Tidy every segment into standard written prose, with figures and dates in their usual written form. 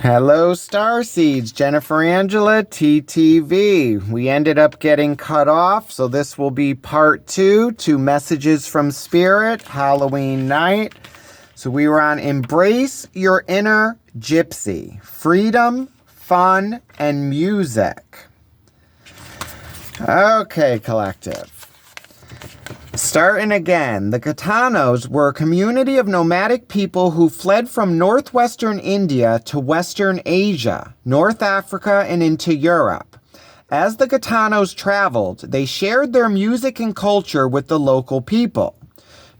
Hello, Starseeds. Jennifer Angela, TTV. We ended up getting cut off, so this will be part 2 to Messages from Spirit, Halloween night. So we were on Embrace Your Inner Gypsy, Freedom, Fun, and Music. Okay, collective. Starting again, the Gitanos were a community of nomadic people who fled from northwestern India to Western Asia, North Africa, and into Europe. As the Gitanos traveled, they shared their music and culture with the local people.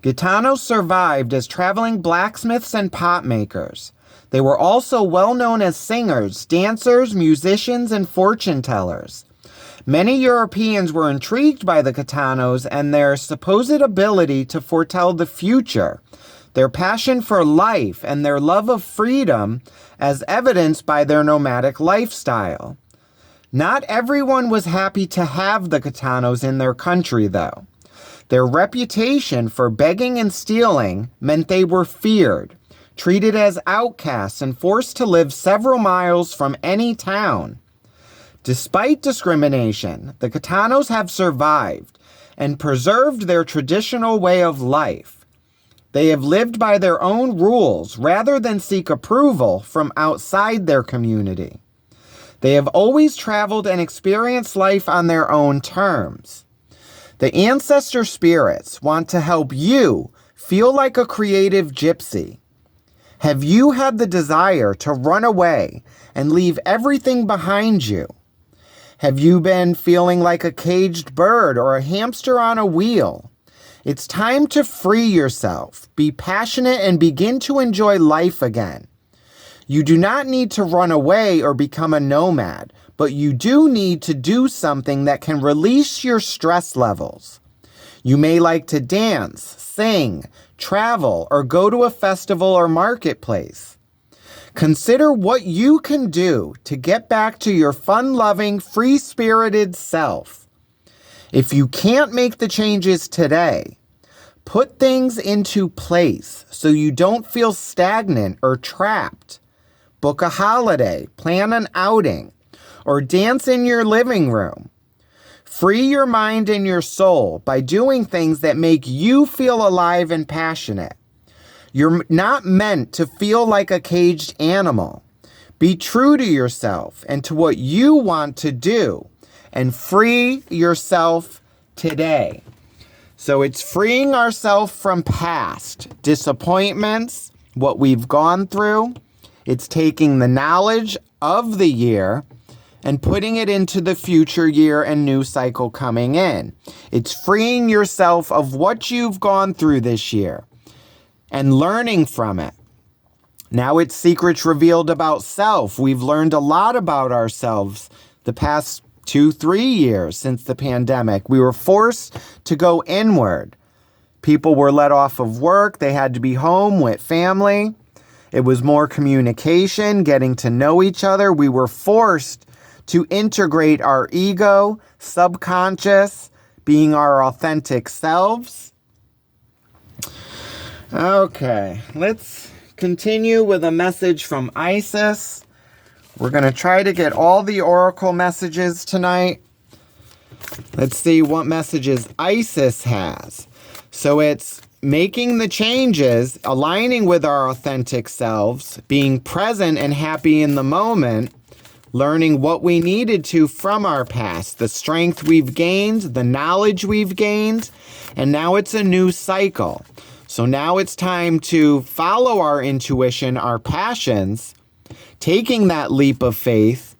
Gitanos survived as traveling blacksmiths and pot makers. They were also well known as singers, dancers, musicians, and fortune tellers. Many Europeans were intrigued by the Gitanos and their supposed ability to foretell the future, their passion for life, and their love of freedom as evidenced by their nomadic lifestyle. Not everyone was happy to have the Gitanos in their country, though. Their reputation for begging and stealing meant they were feared, treated as outcasts, and forced to live several miles from any town. Despite discrimination, the Gitanos have survived and preserved their traditional way of life. They have lived by their own rules rather than seek approval from outside their community. They have always traveled and experienced life on their own terms. The ancestor spirits want to help you feel like a creative gypsy. Have you had the desire to run away and leave everything behind you? Have you been feeling like a caged bird or a hamster on a wheel? It's time to free yourself, be passionate, and begin to enjoy life again. You do not need to run away or become a nomad, but you do need to do something that can release your stress levels. You may like to dance, sing, travel, or go to a festival or marketplace. Consider what you can do to get back to your fun-loving, free-spirited self. If you can't make the changes today, put things into place so you don't feel stagnant or trapped. Book a holiday, plan an outing, or dance in your living room. Free your mind and your soul by doing things that make you feel alive and passionate. You're not meant to feel like a caged animal. Be true to yourself and to what you want to do, and free yourself today. So it's freeing ourselves from past disappointments, what we've gone through. It's taking the knowledge of the year and putting it into the future year and new cycle coming in. It's freeing yourself of what you've gone through this year and learning from it. Now it's secrets revealed about self. We've learned a lot about ourselves the past 2-3 years since the pandemic. We were forced to go inward. People were let off of work. They had to be home with family. It was more communication, getting to know each other. We were forced to integrate our ego, subconscious, being our authentic selves. Okay, let's continue with a message from Isis. We're going to try to get all the oracle messages tonight. Let's see what messages Isis has. So it's making the changes, aligning with our authentic selves, being present and happy in the moment, learning what we needed to from our past, the strength we've gained, the knowledge we've gained, and now it's a new cycle. So now it's time to follow our intuition, our passions, taking that leap of faith,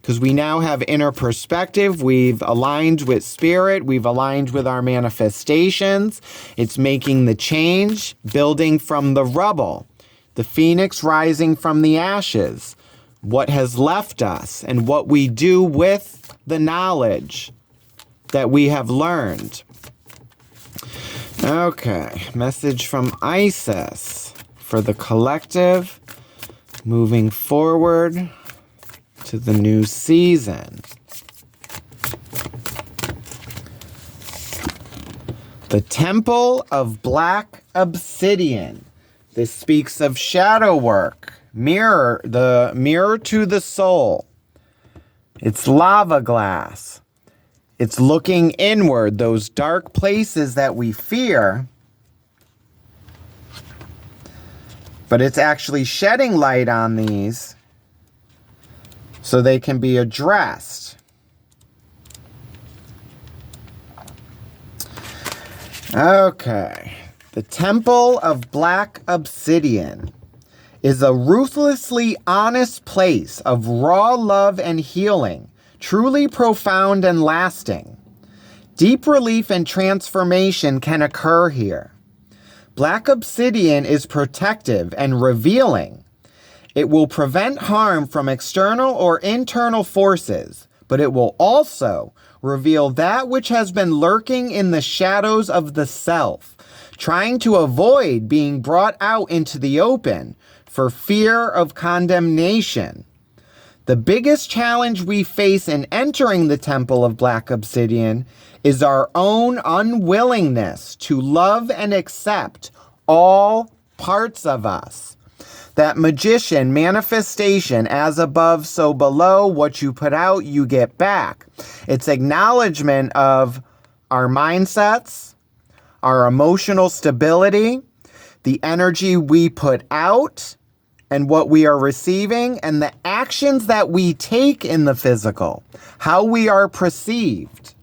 because we now have inner perspective. We've aligned with spirit. We've aligned with our manifestations. It's making the change, building from the rubble, the phoenix rising from the ashes, what has left us, and what we do with the knowledge that we have learned. Okay, message from Isis for the collective, moving forward to the new season. The Temple of Black Obsidian. This speaks of shadow work, mirror, the mirror to the soul. It's lava glass. It's looking inward, those dark places that we fear. But it's actually shedding light on these so they can be addressed. Okay. The Temple of Black Obsidian is a ruthlessly honest place of raw love and healing, truly profound and lasting. Deep relief and transformation can occur here. Black obsidian is protective and revealing. It will prevent harm from external or internal forces, but it will also reveal that which has been lurking in the shadows of the self, trying to avoid being brought out into the open for fear of condemnation. The biggest challenge we face in entering the Temple of Black Obsidian is our own unwillingness to love and accept all parts of us. That magician manifestation, as above, so below, what you put out, you get back. It's acknowledgement of our mindsets, our emotional stability, the energy we put out, and what we are receiving, and the actions that we take in the physical, how we are perceived.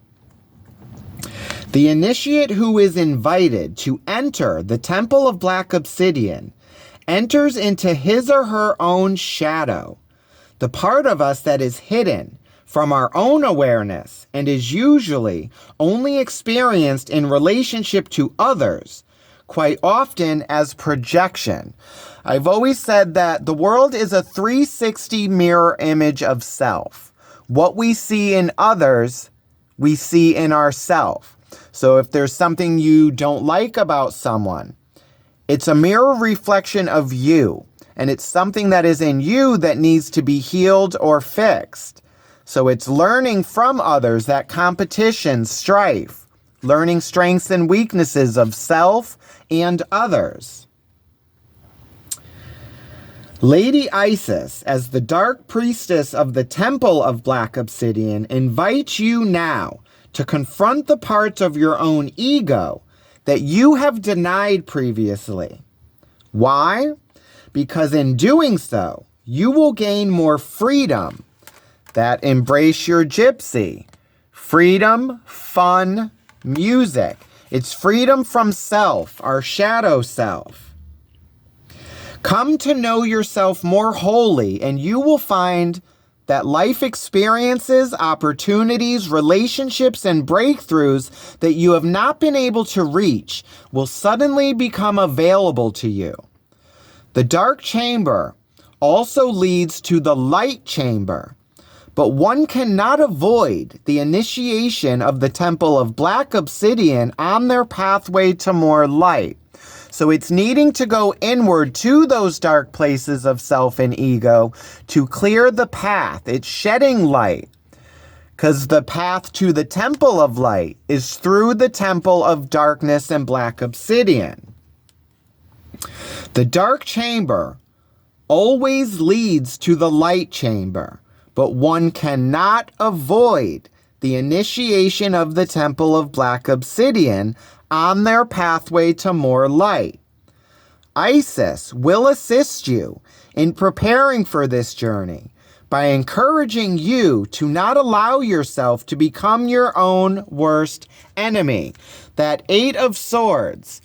The initiate who is invited to enter the Temple of Black Obsidian enters into his or her own shadow, the part of us that is hidden from our own awareness and is usually only experienced in relationship to others, quite often as projection. I've always said that the world is a 360 mirror image of self. What we see in others, we see in ourselves. So if there's something you don't like about someone, it's a mirror reflection of you, and it's something that is in you that needs to be healed or fixed. So it's learning from others, that competition, strife, learning strengths and weaknesses of self and others. Lady Isis, as the dark priestess of the Temple of Black Obsidian, invites you now to confront the parts of your own ego that you have denied previously. Why? Because in doing so, you will gain more freedom. That embrace your gypsy. Freedom, fun, music. It's freedom from self, our shadow self. Come to know yourself more wholly, and you will find that life experiences, opportunities, relationships, and breakthroughs that you have not been able to reach will suddenly become available to you. The dark chamber also leads to the light chamber, but one cannot avoid the initiation of the Temple of Black Obsidian on their pathway to more light. So it's needing to go inward to those dark places of self and ego to clear the path. It's shedding light, because the path to the Temple of Light is through the Temple of Darkness and Black Obsidian. The dark chamber always leads to the light chamber, but one cannot avoid the initiation of the Temple of Black Obsidian on their pathway to more light. Isis will assist you in preparing for this journey by encouraging you to not allow yourself to become your own worst enemy. That Eight of Swords,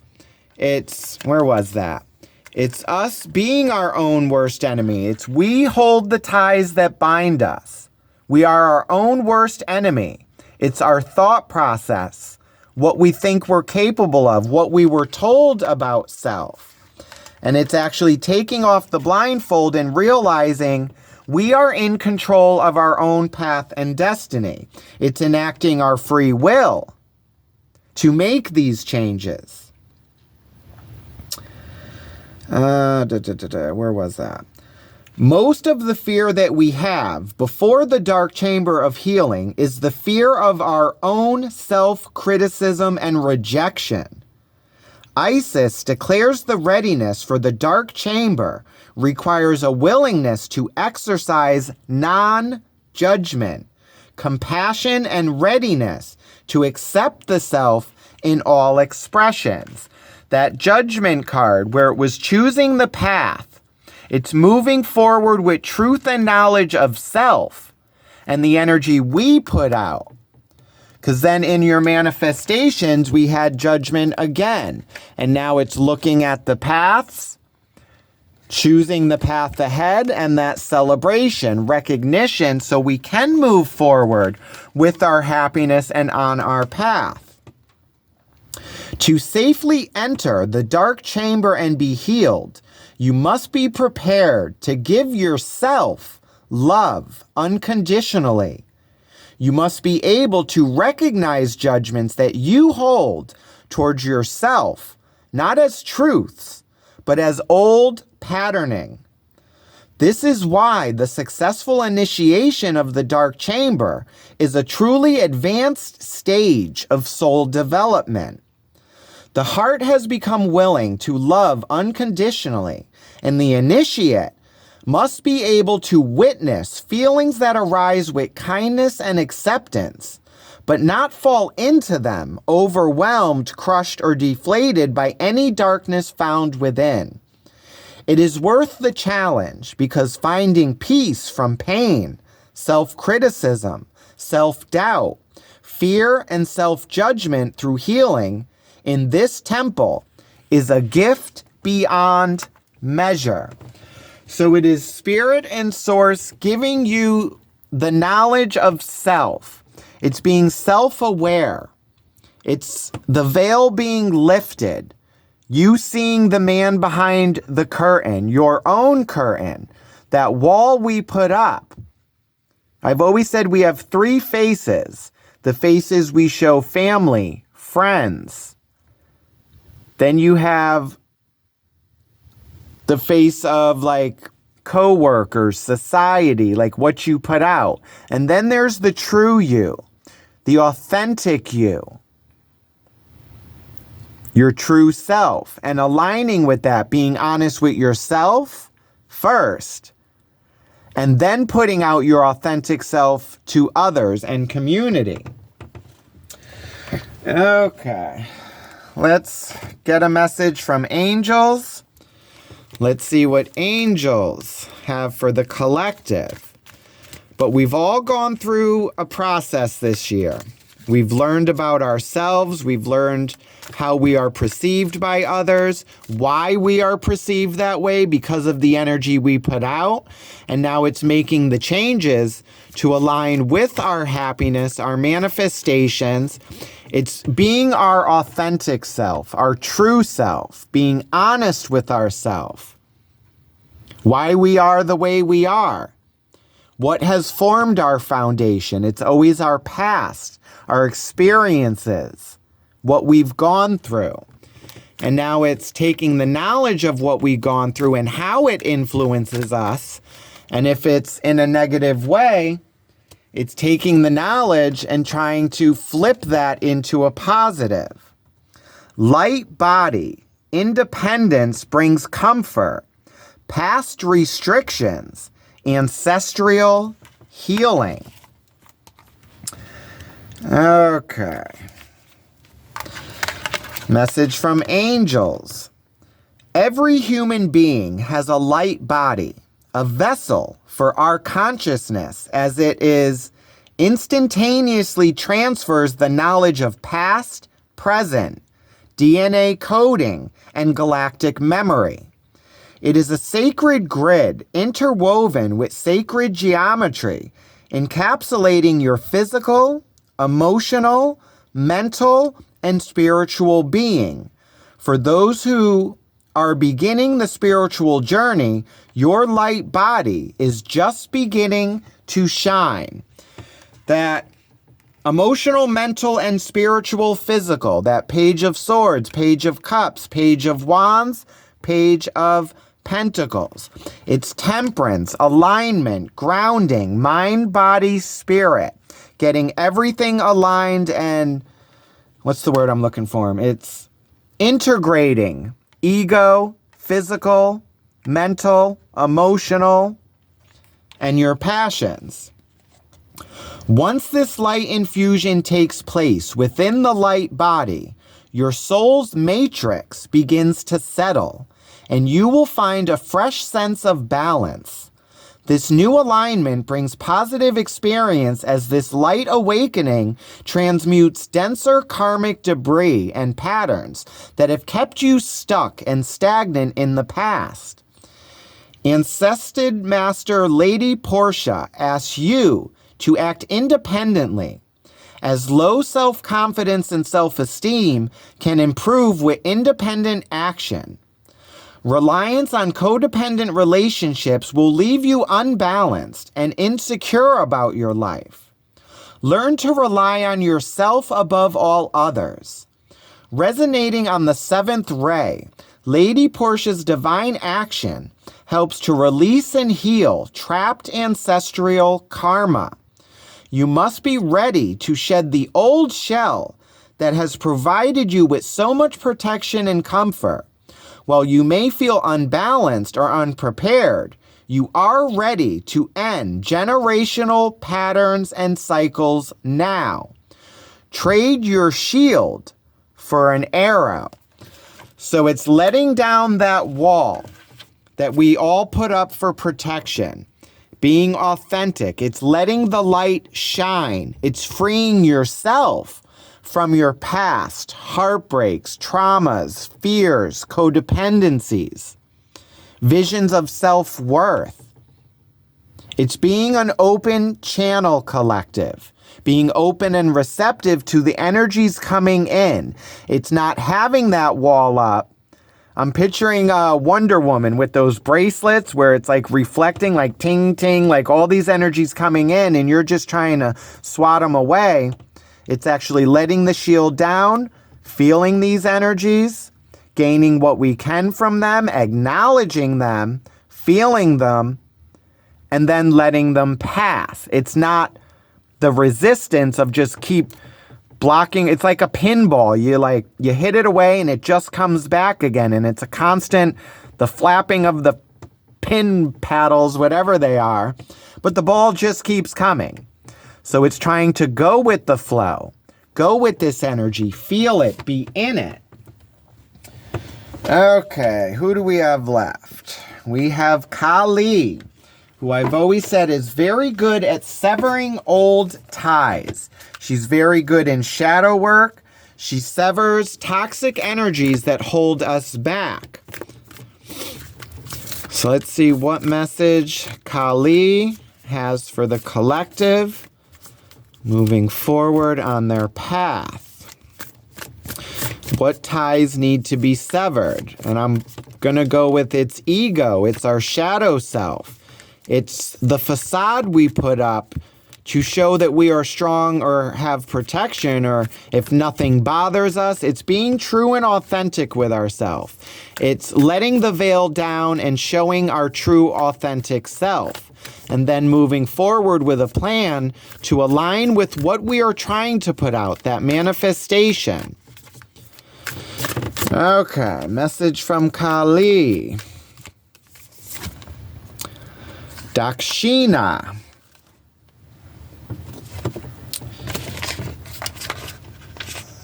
where was that? It's us being our own worst enemy. It's we hold the ties that bind us. We are our own worst enemy. It's our thought process, what we think we're capable of, what we were told about self. And it's actually taking off the blindfold and realizing we are in control of our own path and destiny. It's enacting our free will to make these changes. Where was that? Most of the fear that we have before the dark chamber of healing is the fear of our own self-criticism and rejection. Isis declares the readiness for the dark chamber, requires a willingness to exercise non-judgment, compassion, and readiness to accept the self in all expressions. That judgment card, where it was choosing the path, it's moving forward with truth and knowledge of self and the energy we put out. Because then in your manifestations, we had judgment again. And now it's looking at the paths, choosing the path ahead, and that celebration, recognition, so we can move forward with our happiness and on our path. To safely enter the dark chamber and be healed, you must be prepared to give yourself love unconditionally. You must be able to recognize judgments that you hold towards yourself, not as truths, but as old patterning. This is why the successful initiation of the dark chamber is a truly advanced stage of soul development. The heart has become willing to love unconditionally, and the initiate must be able to witness feelings that arise with kindness and acceptance, but not fall into them, overwhelmed, crushed, or deflated by any darkness found within. It is worth the challenge because finding peace from pain, self-criticism, self-doubt, fear, and self-judgment through healing in this temple is a gift beyond measure. So it is Spirit and Source giving you the knowledge of self. It's being self-aware. It's the veil being lifted. You seeing the man behind the curtain, your own curtain, that wall we put up. I've always said we have three faces. The faces we show family, friends. Then you have the face of like co-workers, society, like what you put out. And then there's the true you, the authentic you, your true self, and aligning with that, being honest with yourself first, and then putting out your authentic self to others and community. Okay, let's get a message from angels. Let's see what angels have for the collective. But we've all gone through a process this year. We've learned about ourselves. We've learned how we are perceived by others, why we are perceived that way because of the energy we put out. And now it's making the changes to align with our happiness, our manifestations. It's being our authentic self, our true self, being honest with ourselves, why we are the way we are, what has formed our foundation. It's always our past, our experiences, what we've gone through. And now it's taking the knowledge of what we've gone through and how it influences us. And if it's in a negative way, it's taking the knowledge and trying to flip that into a positive. Light body, independence brings comfort, past restrictions, ancestral healing. Okay. Message from angels. Every human being has a light body, a vessel for our consciousness, as it is instantaneously transfers the knowledge of past, present, DNA coding, and galactic memory. It is a sacred grid interwoven with sacred geometry, encapsulating your physical, emotional, mental, and spiritual being. For those who are beginning the spiritual journey, your light body is just beginning to shine. That emotional, mental, and spiritual physical, that Page of Swords, Page of Cups, Page of Wands, Page of Pentacles. It's temperance, alignment, grounding, mind, body, spirit. Getting everything aligned and, what's the word I'm looking for? It's integrating ego, physical, mental, emotional, and your passions. Once this light infusion takes place within the light body, your soul's matrix begins to settle, and you will find a fresh sense of balance. This new alignment brings positive experience as this light awakening transmutes denser karmic debris and patterns that have kept you stuck and stagnant in the past. Ancested Master Lady Portia asks you to act independently, as low self-confidence and self-esteem can improve with independent action. Reliance on codependent relationships will leave you unbalanced and insecure about your life. Learn to rely on yourself above all others. Resonating on the seventh ray, Lady Portia's divine action helps to release and heal trapped ancestral karma. You must be ready to shed the old shell that has provided you with so much protection and comfort. While you may feel unbalanced or unprepared, you are ready to end generational patterns and cycles now. Trade your shield for an arrow. So it's letting down that wall that we all put up for protection. Being authentic. It's letting the light shine. It's freeing yourself from your past, heartbreaks, traumas, fears, codependencies, visions of self-worth. It's being an open channel collective, being open and receptive to the energies coming in. It's not having that wall up. I'm picturing Wonder Woman with those bracelets where it's like reflecting, like ting, ting, like all these energies coming in and you're just trying to swat them away. It's actually letting the shield down, feeling these energies, gaining what we can from them, acknowledging them, feeling them, and then letting them pass. It's not the resistance of just keep blocking. It's like a pinball. You hit it away and it just comes back again. And it's a constant, the flapping of the pin paddles, whatever they are, but the ball just keeps coming. So it's trying to go with the flow, go with this energy, feel it, be in it. Okay, who do we have left? We have Kali, who I've always said is very good at severing old ties. She's very good in shadow work. She severs toxic energies that hold us back. So let's see what message Kali has for the collective moving forward on their path. What ties need to be severed? And I'm going to go with its ego. It's our shadow self. It's the facade we put up to show that we are strong or have protection, or if nothing bothers us. It's being true and authentic with ourselves. It's letting the veil down and showing our true authentic self. And then moving forward with a plan to align with what we are trying to put out, that manifestation. Okay, message from Kali. Dakshina.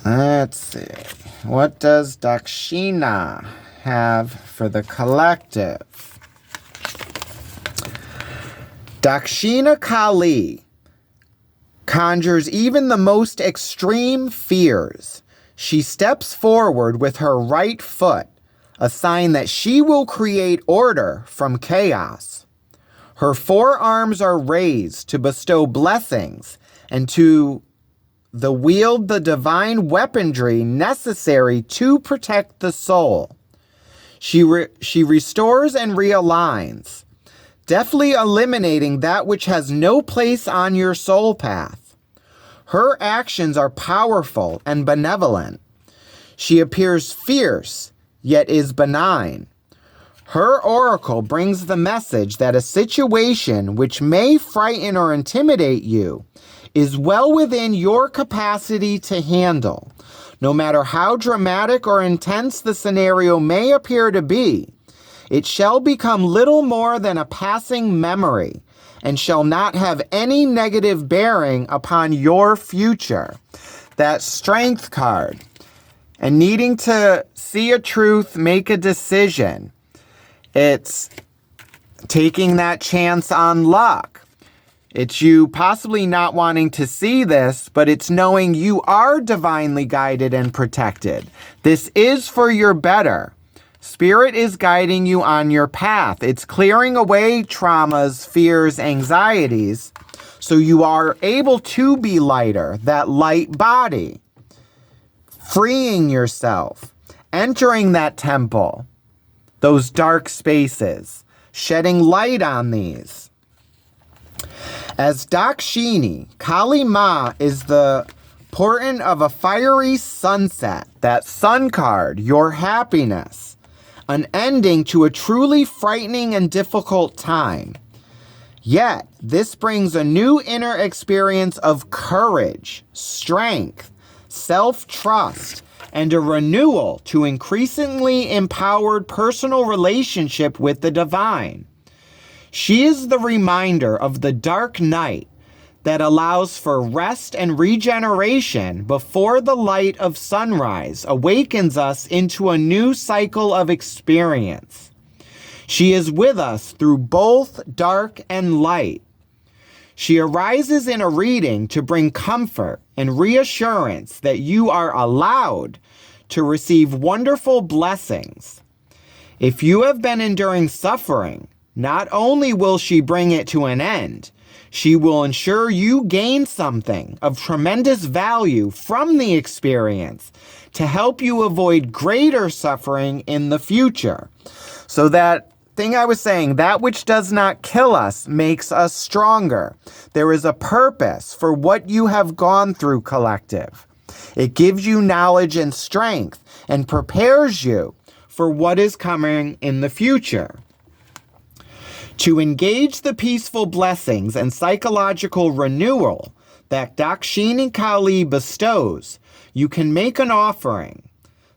Let's see. What does Dakshina have for the collective? Dakshina Kali conjures even the most extreme fears. She steps forward with her right foot, a sign that she will create order from chaos. Her forearms are raised to bestow blessings and to wield the divine weaponry necessary to protect the soul. She restores and realigns, deftly eliminating that which has no place on your soul path. Her actions are powerful and benevolent. She appears fierce, yet is benign. Her oracle brings the message that a situation which may frighten or intimidate you is well within your capacity to handle. No matter how dramatic or intense the scenario may appear to be, It shall become little more than a passing memory and shall not have any negative bearing upon your future. That strength card. And needing to see a truth, make a decision. It's taking that chance on luck. It's you possibly not wanting to see this, but it's knowing you are divinely guided and protected. This is for your better. Spirit is guiding you on your path. It's clearing away traumas, fears, anxieties, so you are able to be lighter, that light body. Freeing yourself, entering that temple, those dark spaces, shedding light on these. As Dakshini, Kali Ma is the portent of a fiery sunset, that sun card, your happiness, an ending to a truly frightening and difficult time. Yet, this brings a new inner experience of courage, strength, self-trust, and a renewal to increasingly empowered personal relationship with the divine. She is the reminder of the dark night that allows for rest and regeneration before the light of sunrise awakens us into a new cycle of experience. She is with us through both dark and light. She arises in a reading to bring comfort and reassurance that you are allowed to receive wonderful blessings. If you have been enduring suffering, not only will she bring it to an end, she will ensure you gain something of tremendous value from the experience to help you avoid greater suffering in the future. So that thing I was saying, that which does not kill us makes us stronger. There is a purpose for what you have gone through, collective. It gives you knowledge and strength and prepares you for what is coming in the future. To engage the peaceful blessings and psychological renewal that Dakshini Kali bestows, you can make an offering.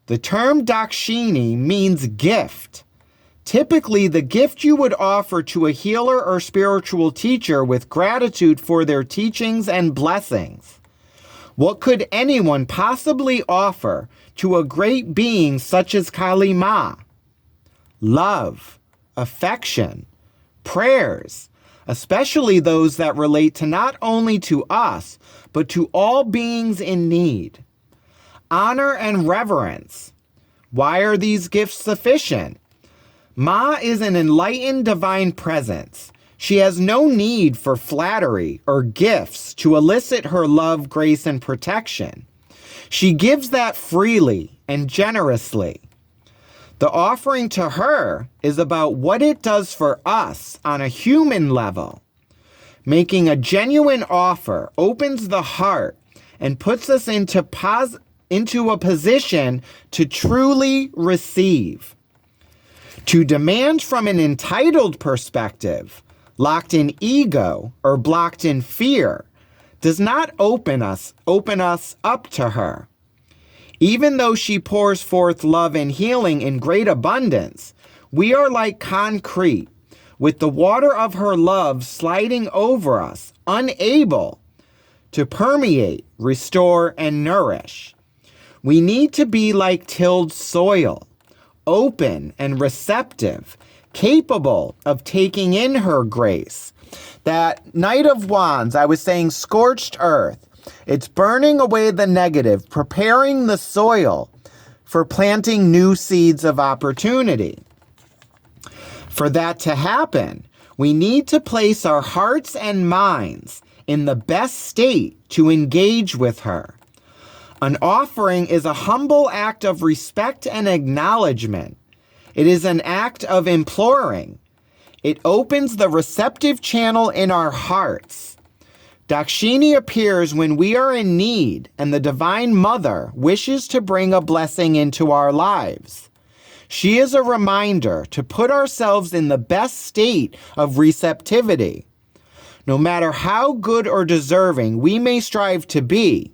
The term Dakshini means gift. Typically, the gift you would offer to a healer or spiritual teacher with gratitude for their teachings and blessings. What could anyone possibly offer to a great being such as Kali Ma? Love, affection, prayers, especially those that relate to not only to us, but to all beings in need. Honor and reverence. Why are these gifts sufficient? Ma is an enlightened divine presence. She has no need for flattery or gifts to elicit her love, grace, and protection. She gives that freely and generously. The offering to her is about what it does for us on a human level. Making a genuine offer opens the heart and puts us into a position to truly receive. To demand from an entitled perspective, locked in ego or blocked in fear, does not open us up to her. Even though she pours forth love and healing in great abundance, we are like concrete, with the water of her love sliding over us, unable to permeate, restore, and nourish. We need to be like tilled soil, open and receptive, capable of taking in her grace. That Knight of Wands, I was saying scorched earth. It's burning away the negative, preparing the soil for planting new seeds of opportunity. For that to happen, we need to place our hearts and minds in the best state to engage with her. An offering is a humble act of respect and acknowledgement. It is an act of imploring. It opens the receptive channel in our hearts. Dakshini appears when we are in need and the Divine Mother wishes to bring a blessing into our lives. She is a reminder to put ourselves in the best state of receptivity. No matter how good or deserving we may strive to be,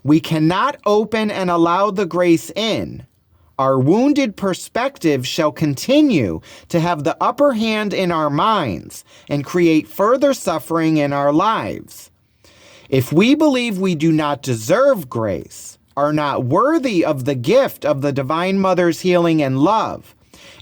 we cannot open and allow the grace in Our wounded perspective shall continue to have the upper hand in our minds and create further suffering in our lives. If we believe we do not deserve grace, are not worthy of the gift of the Divine Mother's healing and love,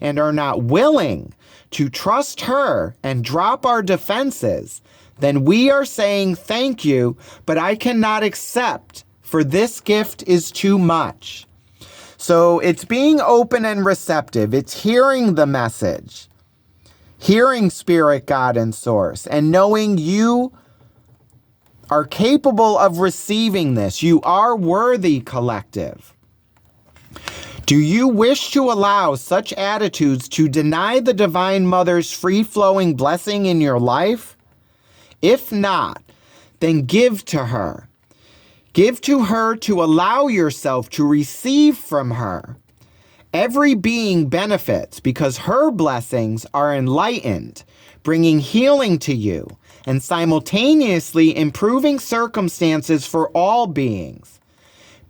and are not willing to trust her and drop our defenses, then we are saying thank you, but I cannot accept, for this gift is too much. So it's being open and receptive. It's hearing the message, hearing Spirit, God, and Source, and knowing you are capable of receiving this. You are worthy, collective. Do you wish to allow such attitudes to deny the Divine Mother's free-flowing blessing in your life? If not, then give to her. Give to her to allow yourself to receive from her. Every being benefits because her blessings are enlightened, bringing healing to you, and simultaneously improving circumstances for all beings.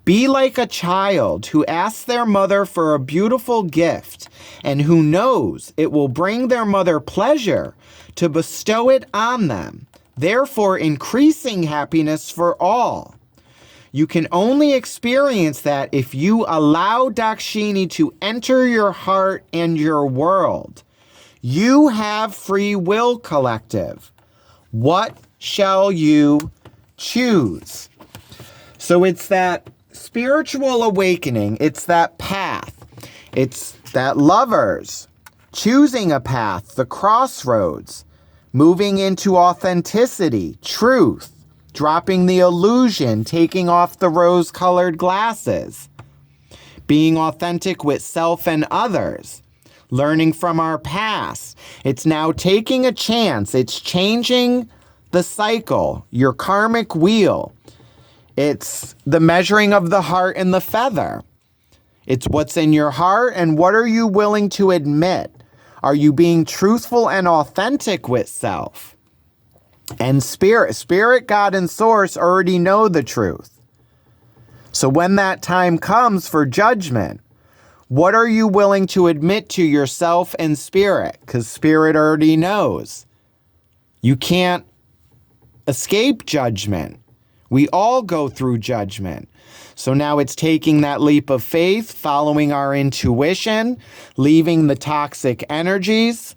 Be like a child who asks their mother for a beautiful gift and who knows it will bring their mother pleasure to bestow it on them, therefore increasing happiness for all. You can only experience that if you allow Dakshini to enter your heart and your world. You have free will, collective. What shall you choose? So it's that spiritual awakening. It's that path. It's that lovers choosing a path, the crossroads, moving into authenticity, truth, dropping the illusion, taking off the rose-colored glasses, being authentic with self and others, learning from our past. It's now taking a chance. It's changing the cycle, your karmic wheel. It's the measuring of the heart and the feather. It's what's in your heart and what are you willing to admit? Are you being truthful and authentic with self? And Spirit, God, and Source already know the truth. So when that time comes for judgment, what are you willing to admit to yourself and Spirit? Because Spirit already knows. You can't escape judgment. We all go through judgment. So now it's taking that leap of faith, following our intuition, leaving the toxic energies,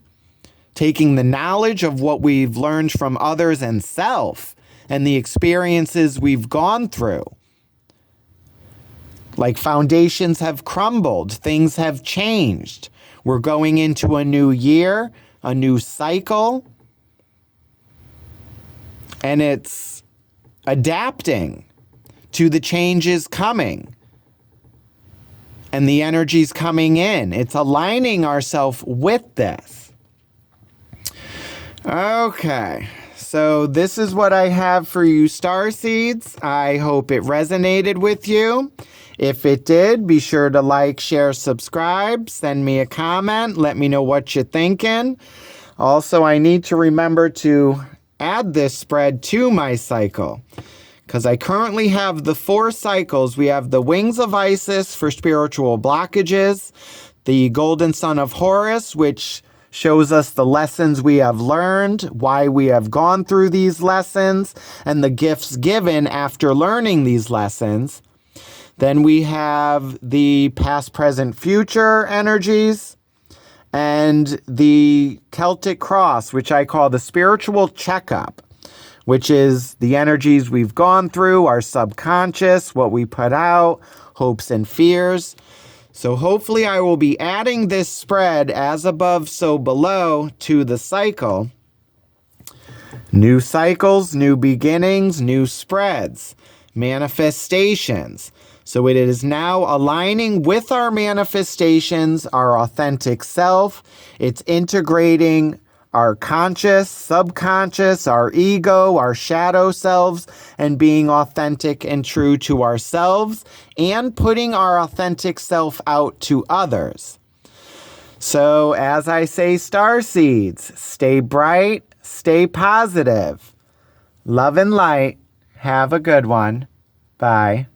taking the knowledge of what we've learned from others and self and the experiences we've gone through. Like foundations have crumbled, things have changed. We're going into a new year, a new cycle, and it's adapting to the changes coming and the energies coming in. It's aligning ourselves with this. Okay, so this is what I have for you, starseeds. I hope it resonated with you. If it did, be sure to like, share, subscribe, send me a comment, let me know what you're thinking. Also, I need to remember to add this spread to my cycle because I currently have the 4 cycles. We have the Wings of Isis for spiritual blockages, the Golden Sun of Horus, which shows us the lessons we have learned, why we have gone through these lessons, and the gifts given after learning these lessons. Then we have the past, present, future energies, and the Celtic Cross, which I call the spiritual checkup, which is the energies we've gone through, our subconscious, what we put out, hopes and fears. So hopefully I will be adding this spread as above, so below to the cycle. New cycles, new beginnings, new spreads, manifestations. So it is now aligning with our manifestations, our authentic self. It's integrating our conscious, subconscious, our ego, our shadow selves, and being authentic and true to ourselves and putting our authentic self out to others. So as I say, starseeds, stay bright, stay positive. Love and light. Have a good one. Bye.